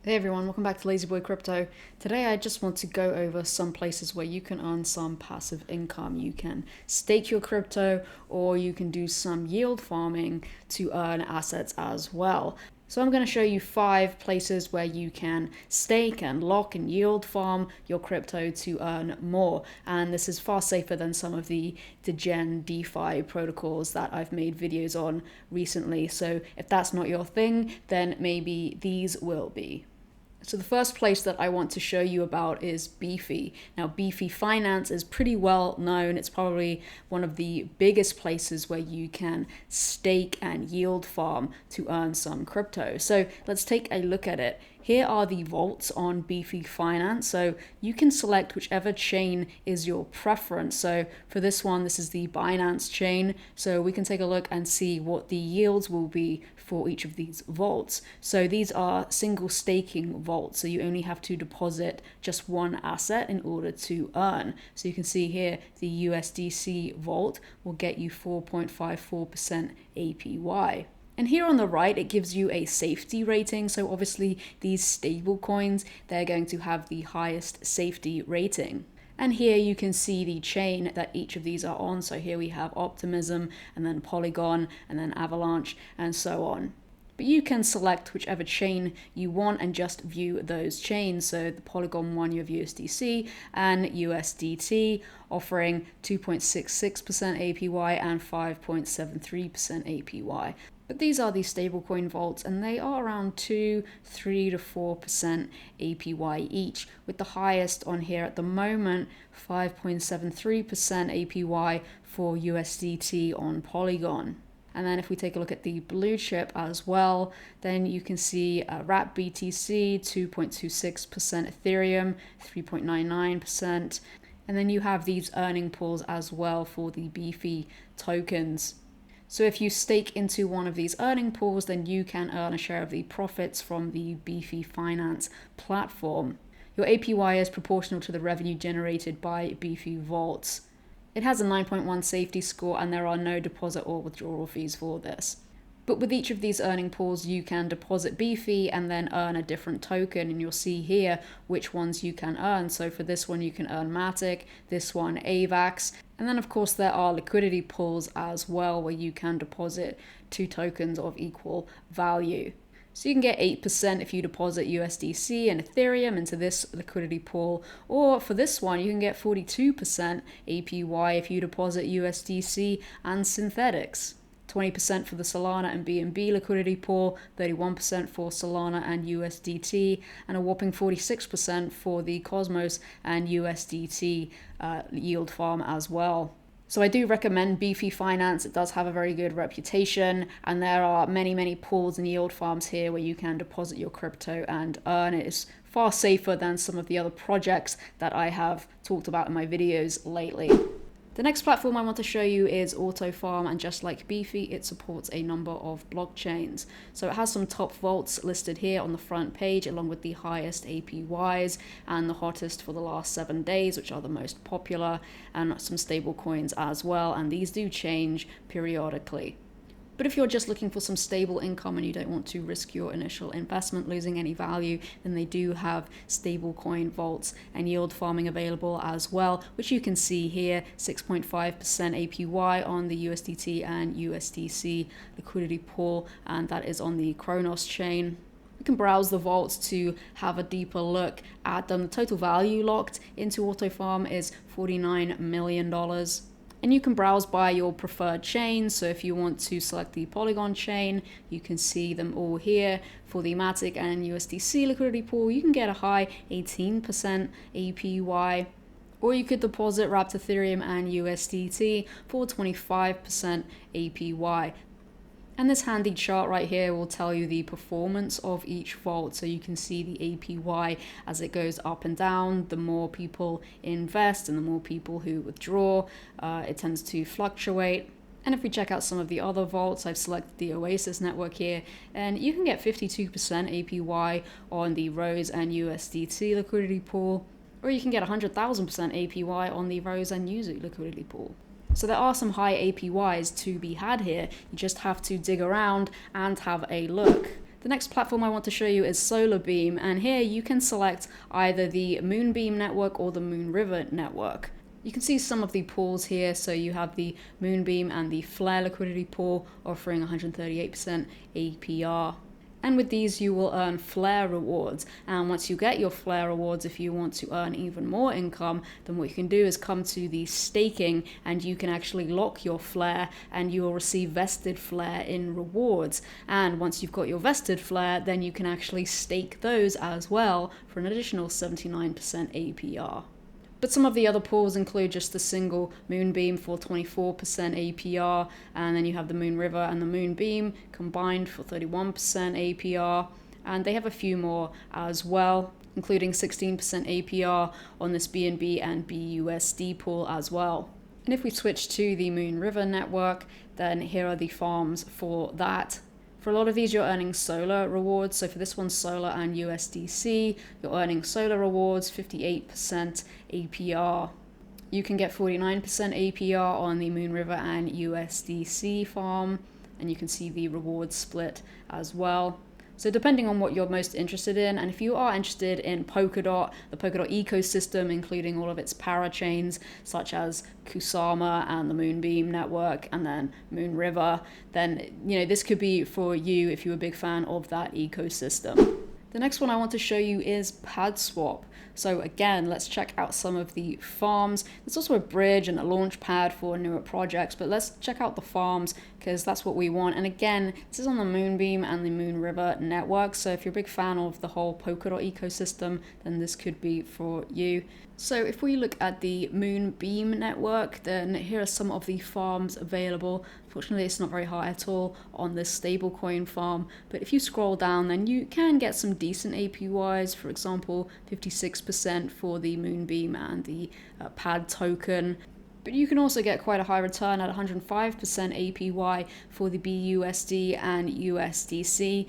Hey everyone, welcome back to Lazyboy Crypto. Today I just want to go over some places where you can earn some passive income. You can stake your crypto or you can do some yield farming to earn assets as well. So I'm going to show you 5 places where you can stake and lock and yield farm your crypto to earn more. And this is far safer than some of the degen DeFi protocols that I've made videos on recently. So if that's not your thing, then maybe these will be. So the first place that I want to show you about is Beefy. Now, Beefy Finance is pretty well known. It's probably one of the biggest places where you can stake and yield farm to earn some crypto. So let's take a look at it. Here are the vaults on Beefy Finance. So you can select whichever chain is your preference. So for this one, this is the Binance chain. So we can take a look and see what the yields will be for each of these vaults. So these are single staking vaults. So you only have to deposit just one asset in order to earn. So you can see here, the USDC vault will get you 4.54% APY. And here on the right, it gives you a safety rating. So obviously these stable coins, they're going to have the highest safety rating. And here you can see the chain that each of these are on. So here we have Optimism, and then Polygon, and then Avalanche, and so on. But you can select whichever chain you want and just view those chains. So the Polygon one, you have USDC and USDT offering 2.66% APY and 5.73% APY. But these are the stablecoin vaults, and they are around 2, 3 to 4% APY each, with the highest on here at the moment 5.73% APY for USDT on Polygon. And then if we take a look at the blue chip as well, then you can see Wrap BTC 2.26%, Ethereum 3.99%, and then you have these earning pools as well for the Beefy tokens. So if you stake into one of these earning pools, then you can earn a share of the profits from the Beefy Finance platform. Your APY is proportional to the revenue generated by Beefy vaults. It has a 9.1 safety score, and there are no deposit or withdrawal fees for this. But with each of these earning pools, you can deposit Beefy and then earn a different token, and you'll see here which ones you can earn. So for this one, you can earn Matic, this one AVAX, and then of course there are liquidity pools as well where you can deposit 2 tokens of equal value. So you can get 8% if you deposit USDC and Ethereum into this liquidity pool, or for this one you can get 42% APY if you deposit USDC and Synthetics. 20% for the Solana and BNB liquidity pool, 31% for Solana and USDT, and a whopping 46% for the Cosmos and USDT yield farm as well. So I do recommend Beefy Finance. It does have a very good reputation, and there are many pools and yield farms here where you can deposit your crypto and earn. It is far safer than some of the other projects that I have talked about in my videos lately. The next platform I want to show you is Autofarm, and just like Beefy, it supports a number of blockchains. So it has some top vaults listed here on the front page, along with the highest APYs and the hottest for the last 7 days, which are the most popular, and some stable coins as well, and these do change periodically. But if you're just looking for some stable income and you don't want to risk your initial investment losing any value, then they do have stable coin vaults and yield farming available as well, which you can see here, 6.5% APY on the USDT and USDC liquidity pool, and that is on the Kronos chain. You can browse the vaults to have a deeper look at them. The total value locked into Autofarm is $49 million. And you can browse by your preferred chain. So if you want to select the Polygon chain, you can see them all here. For the Matic and USDC liquidity pool, you can get a high 18% APY. Or you could deposit wrapped Ethereum and USDT for 25% APY. And this handy chart right here will tell you the performance of each vault. So you can see the APY as it goes up and down. The more people invest and the more people who withdraw, it tends to fluctuate. And if we check out some of the other vaults, I've selected the Oasis network here, and you can get 52% APY on the Rose and USDT liquidity pool, or you can get 100,000% APY on the Rose and Yuzu liquidity pool. So there are some high APYs to be had here. You just have to dig around and have a look. The next platform I want to show you is Solarbeam, and here you can select either the Moonbeam network or the Moonriver network. You can see some of the pools here, so you have the Moonbeam and the Flare liquidity pool offering 138% APR. And with these you will earn Flare rewards, and once you get your Flare rewards, if you want to earn even more income, then what you can do is come to the staking and you can actually lock your Flare and you will receive vested Flare in rewards. And once you've got your vested Flare, then you can actually stake those as well for an additional 79% APR. But some of the other pools include just the single Moonbeam for 24% APR, and then you have the Moonriver and the Moonbeam combined for 31% APR, and they have a few more as well, including 16% APR on this BNB and BUSD pool as well. And if we switch to the Moonriver network, then here are the farms for that. For a lot of these, you're earning Solar rewards. So for this one, Solar and USDC, you're earning Solar rewards, 58% APR. You can get 49% APR on the Moonriver and USDC farm, and you can see the rewards split as well. So depending on what you're most interested in, and if you are interested in Polkadot, the Polkadot ecosystem, including all of its parachains, such as Kusama and the Moonbeam network, and then Moonriver, then this could be for you if you're a big fan of that ecosystem. The next one I want to show you is Padswap. So again, let's check out some of the farms. There's also a bridge and a launch pad for newer projects, but let's check out the farms because that's what we want. And again, this is on the Moonbeam and the Moonriver network. So if you're a big fan of the whole Polkadot ecosystem, then this could be for you. So if we look at the Moonbeam network, then here are some of the farms available. Fortunately, it's not very high at all on this stablecoin farm, but if you scroll down, then you can get some decent APYs. For example, 56% for the Moonbeam and the Pad token. But you can also get quite a high return at 105% APY for the BUSD and USDC.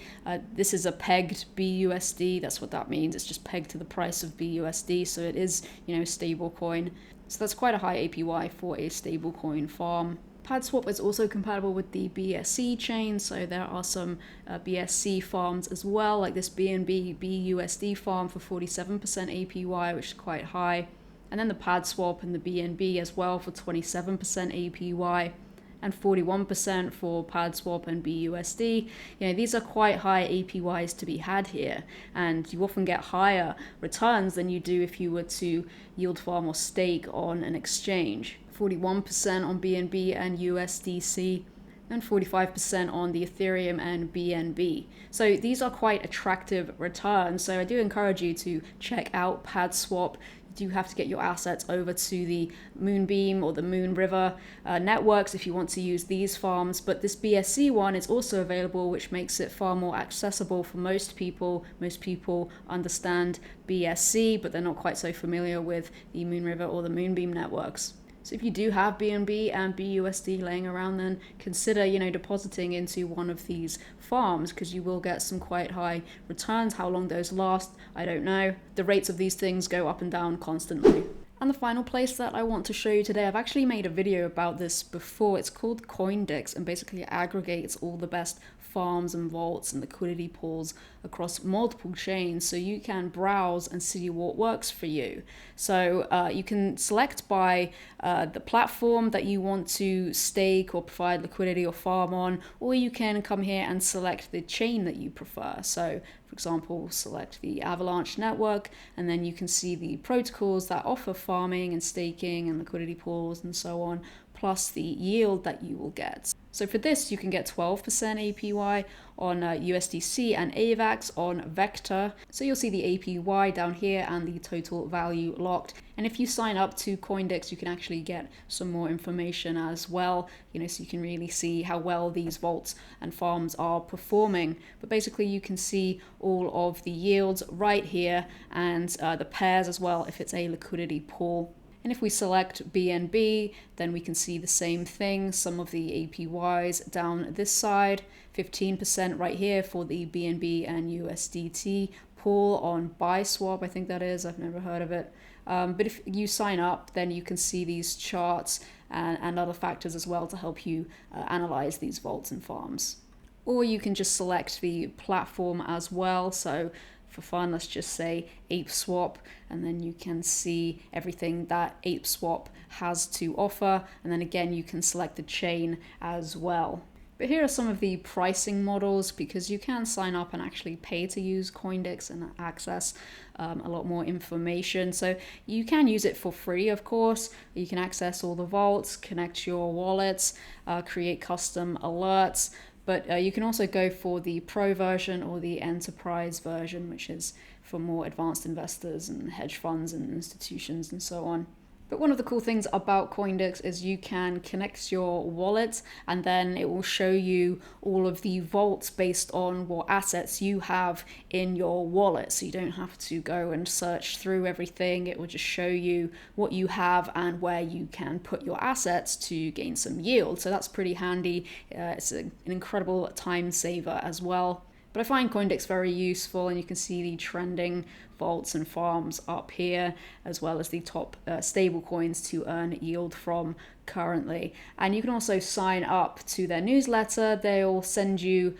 This is a pegged BUSD. That's what that means. It's just pegged to the price of BUSD, so it is, a stable coin. So that's quite a high APY for a stable coin farm. Padswap is also compatible with the BSC chain, so there are some BSC farms as well, like this BNB BUSD farm for 47% APY, which is quite high. And then the Padswap and the BNB as well for 27% APY and 41% for Padswap and BUSD. These are quite high APYs to be had here, and you often get higher returns than you do if you were to yield farm or stake on an exchange. 41% on BNB and USDC, and 45% on the Ethereum and BNB. So these are quite attractive returns. So I do encourage you to check out Padswap. You do have to get your assets over to the Moonbeam or the Moonriver networks if you want to use these farms. But this BSC one is also available, which makes it far more accessible for most people. Most people understand BSC, but they're not quite so familiar with the Moonriver or the Moonbeam networks. So if you do have BNB and BUSD laying around, then consider, depositing into one of these farms because you will get some quite high returns. How long those last, I don't know. The rates of these things go up and down constantly. And the final place that I want to show you today, I've actually made a video about this before. It's called Coindex and basically aggregates all the best farms and vaults and liquidity pools across multiple chains, so you can browse and see what works for you. So you can select by the platform that you want to stake or provide liquidity or farm on, or you can come here and select the chain that you prefer. So for example, select the Avalanche network, and then you can see the protocols that offer farming and staking and liquidity pools and so on, plus the yield that you will get. So for this, you can get 12% APY on USDC and AVAX on Vector. So you'll see the APY down here and the total value locked. And if you sign up to Coindex, you can actually get some more information as well, so you can really see how well these vaults and farms are performing. But basically you can see all of the yields right here and the pairs as well if it's a liquidity pool. And if we select BNB, then we can see the same thing, some of the APYs down this side, 15% right here for the BNB and USDT pool on Padswap, I think that is, I've never heard of it. But if you sign up, then you can see these charts and other factors as well to help you analyze these vaults and farms. or you can just select the platform as well. So for fun, let's just say ApeSwap, and then you can see everything that ApeSwap has to offer. And then again, you can select the chain as well. But here are some of the pricing models, because you can sign up and actually pay to use Coindex and access a lot more information. So you can use it for free, of course. You can access all the vaults, connect your wallets, create custom alerts. But you can also go for the pro version or the enterprise version, which is for more advanced investors and hedge funds and institutions and so on. But one of the cool things about Coindex is you can connect your wallet, and then it will show you all of the vaults based on what assets you have in your wallet. So you don't have to go and search through everything. It will just show you what you have and where you can put your assets to gain some yield. So that's pretty handy. It's an incredible time saver as well. But I find Coindex very useful, and you can see the trending vaults and farms up here, as well as the top stable coins to earn yield from currently. And you can also sign up to their newsletter. They'll send you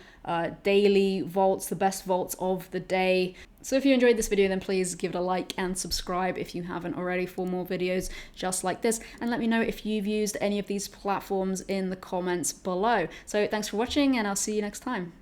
daily vaults, the best vaults of the day. So if you enjoyed this video, then please give it a like and subscribe if you haven't already for more videos just like this. And let me know if you've used any of these platforms in the comments below. So thanks for watching, and I'll see you next time.